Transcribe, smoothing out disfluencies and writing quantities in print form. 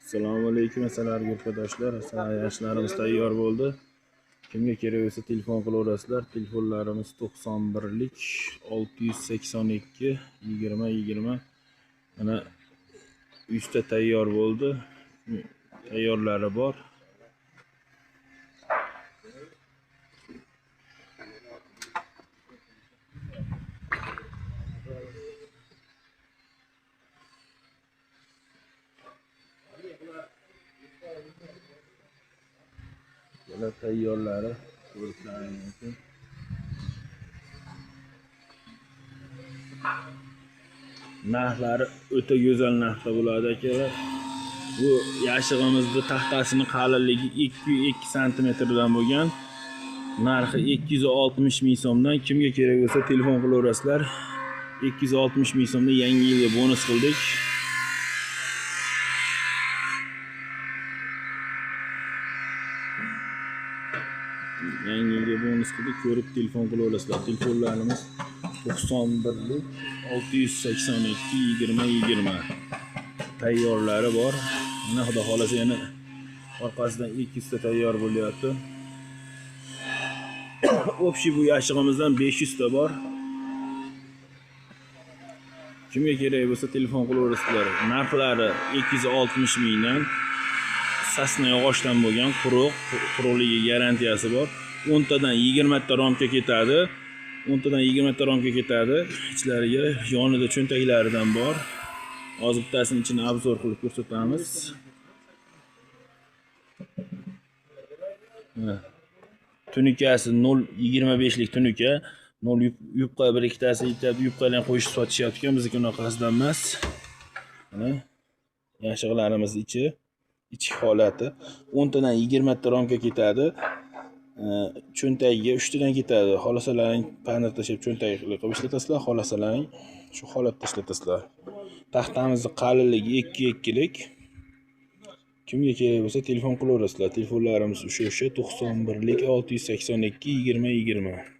Assalomu alaykum arkadaşlar. Yaşlarimiz tayyor bo'ldi. Kimga kerak bo'lsa telefon qilaverasizlar. Telefonlarimiz 91lik 682 20 20. Mana 3 ta tayyor bo'ldi. Tayyorlari bor. Böyle tayyorlari ko'rishlaringiz mumkin. Narxlari o'ta go'zal narxda bo'ladi akalar. Bu yashig'imizning taxtasini qalinligi 2 cm dan bo'lgan. Narxi 260 ming so'mdan. Kimga kerak bo'lsa telefon qilaverasizlar. 260 ming so'mda yangi yilga bonus qildik. Yangi yilga bonus qildik. Ko'rib telefon qilaverasizlar. Telefonlarimiz 91lik 682 20 20. Tayyorlari bor. Mana xudo xolasa yana orqasidan 200 ta tayyor bo'lyapti. Общий bu yashig'imizdan 500 ta bor. Kimga kerak bo'lsa telefon qilaverasizlar. Narxlari 260 mingdan. Sasna yog'ochdan bo'lgan, quruqligi garantiyasi bor. 10 tadan 20 ta romka ketadi. 10 tadan 20 ta romka ketadi. Ichlariga yonida cho'ntaklaridan bor. Hozir bittasini ichini obzor qilib ko'rsatamiz. Tunikasi 0.25 lik tunika. 0 yubqa bir ikkitasi yubqalarni qo'yishib sotishyapti ekan, bizniki unaqasidan emas. Mana yashig'larimiz ichki holati 10 tadan 20 ta romka ketadi. Cho'ntagiga 3 tadan ketadi. Xolasalaring panir tashib cho'ntagiga qilib ishlatasizlar, xolasalaring shu holatda ishlatasizlar. Taxtamizning qalinligi 2 lik. Kimga kerak bo'lsa telefon qilaverasizlar. Telefonlarimiz o'sha 91lik 682 20 20.